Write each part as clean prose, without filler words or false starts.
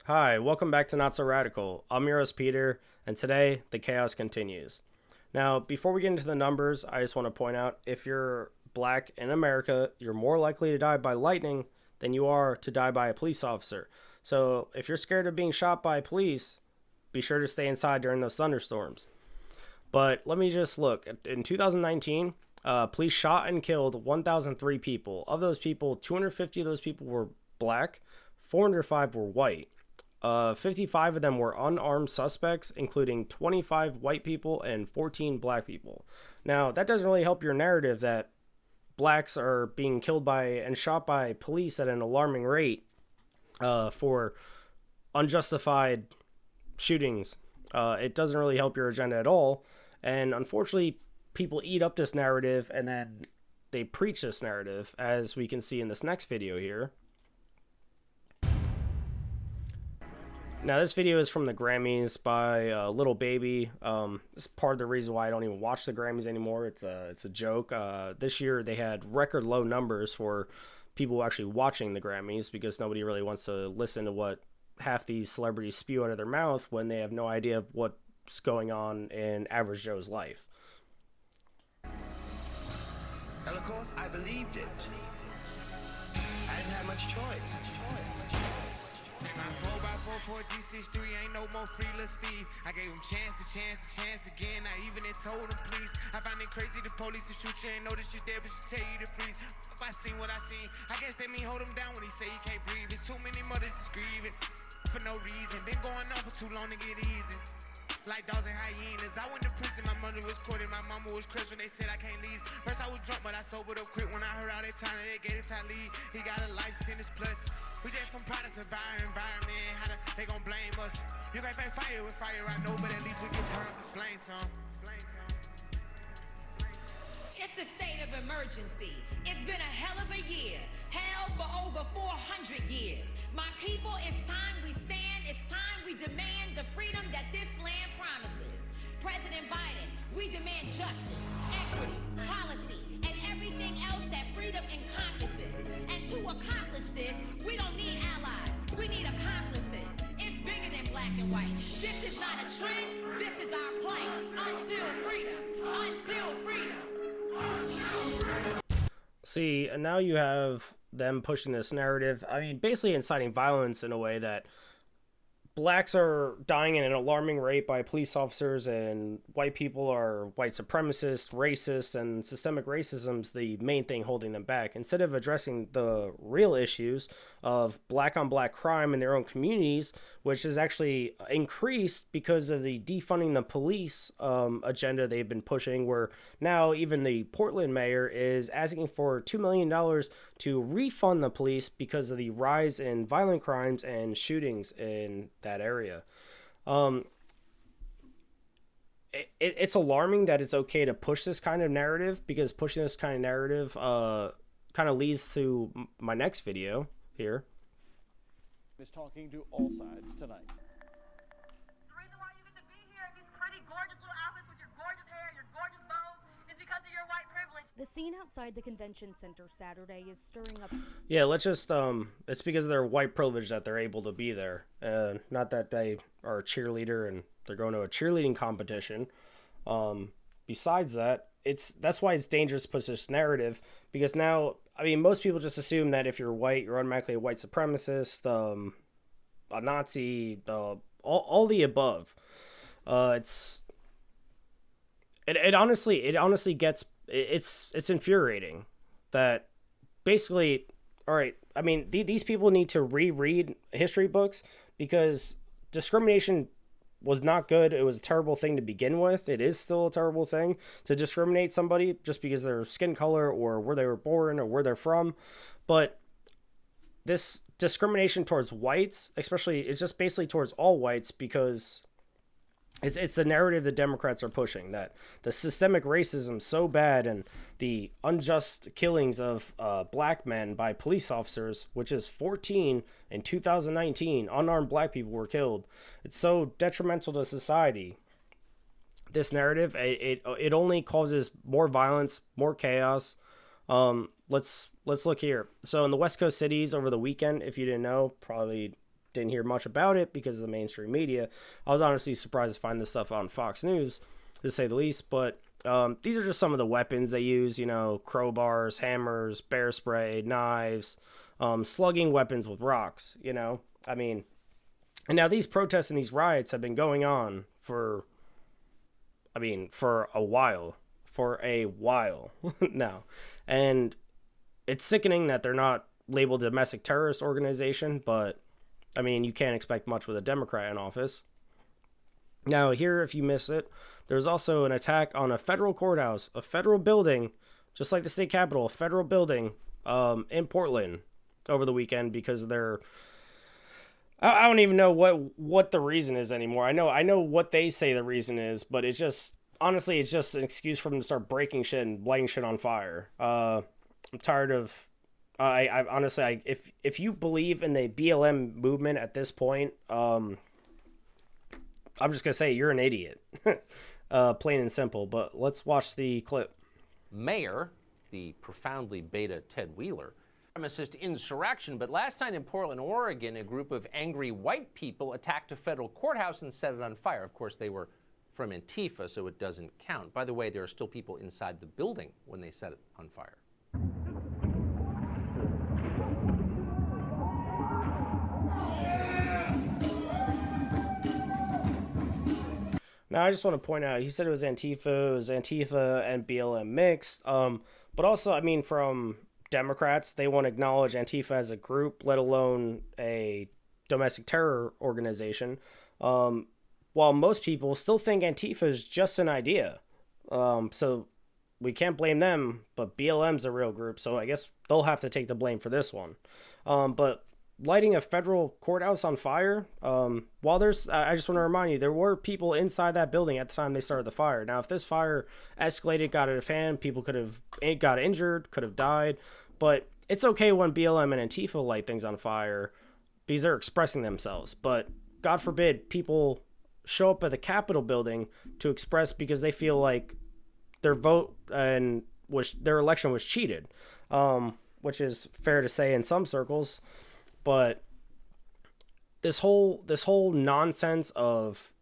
Hi, welcome back to Not So Radical. I'm your host, Peter, and today the chaos continues. Now, before we get into the numbers, I just want to point out if you're black in America, you're more likely to die by lightning than you are to die by a police officer. So, if you're scared of being shot by police, be sure to stay inside during those thunderstorms. But let me just look. In 2019, police shot and killed 1,003 people. Of those people, 250 of those people were black, 405 were white. 55 of them were unarmed suspects, including 25 white people and 14 black people. Now, that doesn't really help your narrative that blacks are being killed by and shot by police at an alarming rate for unjustified shootings. It doesn't really help your agenda at all. And unfortunately, people eat up this narrative and then they preach this narrative, as we can see in this next video here. Now, this video is from the Grammys by Little Baby. It's part of the reason why I don't even watch the Grammys anymore. It's a joke. This year, they had record low numbers for people actually watching the Grammys because nobody really wants to listen to what half these celebrities spew out of their mouth when they have no idea of what's going on in average Joe's life. And of course, I believed it. I didn't have much choice. My 4x4 G63 ain't no more free little Steve. I gave him chance again. I even told him please. I find it crazy the police will shoot you and know that you dead, but she tell you to freeze. If I seen what I seen, I guess that mean hold him down when he say he can't breathe. There's too many mothers just grieving for no reason. Been going on for too long to get easy. Like dogs and hyenas. I went to prison, my mother was courted, my mama was crushed when they said I can't leave. First I was drunk, but I sobered up quick when I heard all that time that they gave it time leave. He got a life sentence plus. We just some products of our environment. How they gon' blame us? You can't fight fire with fire, I know, but at least we can turn up the flames, huh? It's a state of emergency. It's been a hell of a year. Hell for over 400 years. My people, it's time we stand. It's time we demand the freedom that this land promises. President Biden, we demand justice, equity, policy, and everything else that freedom encompasses. And to accomplish this, we don't need allies. We need accomplices. It's bigger than black and white. This is not a trend. This is our plight. Until freedom. Until freedom. See, and now you have them pushing this narrative. I mean, basically inciting violence in a way that blacks are dying at an alarming rate by police officers and white people are white supremacists, racist, and systemic racism's the main thing holding them back. Instead of addressing the real issues of black on black crime in their own communities, which has actually increased because of the defunding the police agenda they've been pushing, where now even the Portland mayor is asking for $2 million to refund the police because of the rise in violent crimes and shootings in that area. It's alarming that it's okay to push this kind of narrative, because pushing this kind of narrative kind of leads to my next video here. Is talking to all sides tonight. The reason why you get to be here in these pretty gorgeous little outfits with your gorgeous hair and your gorgeous bows is because of your white privilege. The scene outside the convention center Saturday is stirring up. Yeah, let's just it's because of their white privilege that they're able to be there, not that they are a cheerleader and they're going to a cheerleading competition. Besides that, that's why it's dangerous to push this narrative, because now, I mean, most people just assume that if you're white, you're automatically a white supremacist, a Nazi, all the above. It honestly gets, it's infuriating that basically, all right, I mean, these people need to reread history books, because discrimination was not good. It was a terrible thing to begin with. It is still a terrible thing to discriminate somebody just because of their skin color or where they were born or where they're from. But this discrimination towards whites, especially, it's just basically towards all whites, because it's the narrative the Democrats are pushing, that the systemic racism so bad and the unjust killings of black men by police officers, which is 14 in 2019, unarmed black people were killed. It's so detrimental to society. This narrative, it only causes more violence, more chaos. Let's look here. So in the West Coast cities over the weekend, if you didn't know, probably didn't hear much about it because of the mainstream media. I was honestly surprised to find this stuff on Fox News, to say the least. But these are just some of the weapons they use, crowbars, hammers, bear spray, knives, slugging weapons with rocks, and now these protests and these riots have been going on for a while now. And it's sickening that they're not labeled a domestic terrorist organization, but you can't expect much with a Democrat in office. Now, here, if you miss it, there's also an attack on a federal courthouse, a federal building, just like the state capitol, a federal building in Portland over the weekend because I don't even know what the reason is anymore. I know what they say the reason is, but it's just an excuse for them to start breaking shit and lighting shit on fire. I'm tired of. I honestly, if you believe in the BLM movement at this point, I'm just gonna say you're an idiot, plain and simple. But let's watch the clip. Mayor, the profoundly beta Ted Wheeler, supremacist insurrection, but last night in Portland, Oregon, a group of angry white people attacked a federal courthouse and set it on fire. Of course, they were from Antifa, so it doesn't count. By the way, there are still people inside the building when they set it on fire. Now, I just want to point out, he said it was Antifa and BLM mixed. But also, from Democrats, they won't acknowledge Antifa as a group, let alone a domestic terror organization. While most people still think Antifa is just an idea. So we can't blame them, but BLM's a real group, so I guess they'll have to take the blame for this one. But lighting a federal courthouse on fire, I just want to remind you, there were people inside that building at the time they started the fire. Now, if this fire escalated, got out of hand, people could have got injured, could have died, but it's okay when BLM and Antifa light things on fire because they're expressing themselves. But God forbid people show up at the Capitol building to express because they feel like their vote and their election was cheated, which is fair to say in some circles. But this whole nonsense of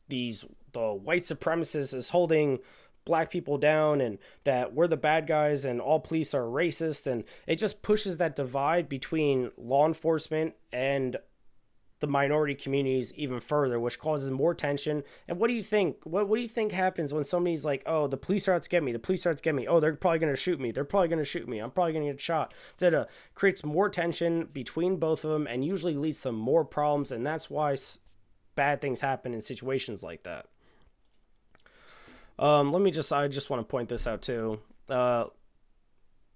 the white supremacists is holding black people down and that we're the bad guys and all police are racist, and it just pushes that divide between law enforcement and the minority communities even further, which causes more tension. And what do you think? What do you think happens when somebody's like, oh, the police are out to get me. The police are out to get me. Oh, they're probably going to shoot me. They're probably going to shoot me. I'm probably going to get shot. That creates more tension between both of them and usually leads to more problems. And that's why bad things happen in situations like that. I just want to point this out too.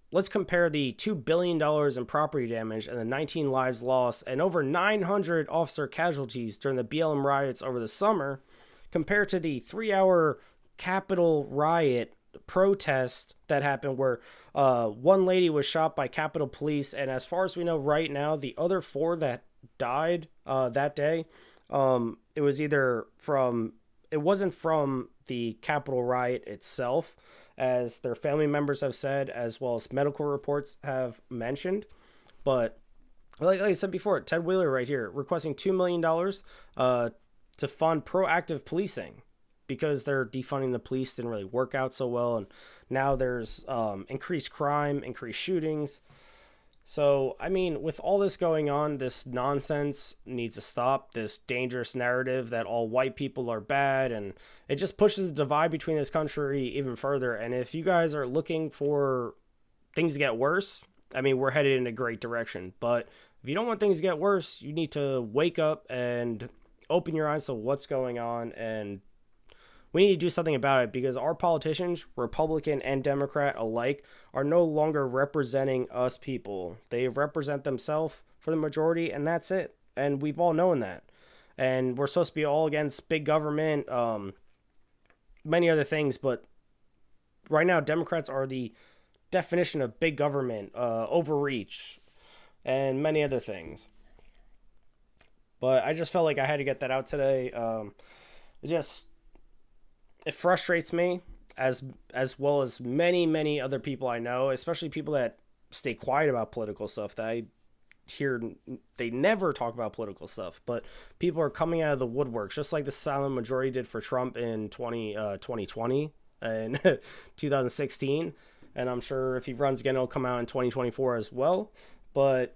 Let's compare the $2 billion in property damage and the 19 lives lost and over 900 officer casualties during the BLM riots over the summer compared to the 3-hour Capitol riot protest that happened where one lady was shot by Capitol Police. And as far as we know right now, the other 4 that died that day, it wasn't from the Capitol riot itself, as their family members have said, as well as medical reports have mentioned. But like I said before, Ted Wheeler right here requesting $2 million to fund proactive policing because they're defunding the police didn't really work out so well. And now there's increased crime, increased shootings. So, with all this going on, this nonsense needs to stop, this dangerous narrative that all white people are bad, and it just pushes the divide between this country even further. And if you guys are looking for things to get worse, we're headed in a great direction. But if you don't want things to get worse, you need to wake up and open your eyes to what's going on, and we need to do something about it because our politicians, Republican and Democrat alike, are no longer representing us people. They represent themselves for the majority, and that's it. And we've all known that. And we're supposed to be all against big government, many other things. But right now, Democrats are the definition of big government, overreach, and many other things. But I just felt like I had to get that out today. It frustrates me as well as many other people I know, especially people that stay quiet about political stuff, that I hear, they never talk about political stuff, but people are coming out of the woodworks, just like the silent majority did for Trump in 2020 and 2016. And I'm sure if he runs again, it'll come out in 2024 as well. But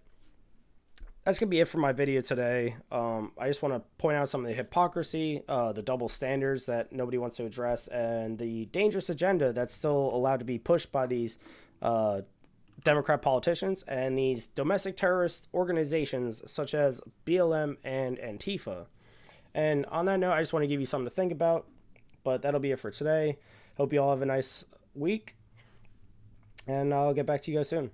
that's going to be it for my video today. I just want to point out some of the hypocrisy, the double standards that nobody wants to address, and the dangerous agenda that's still allowed to be pushed by these Democrat politicians and these domestic terrorist organizations such as BLM and Antifa. And on that note, I just want to give you something to think about. But that'll be it for today. Hope you all have a nice week. And I'll get back to you guys soon.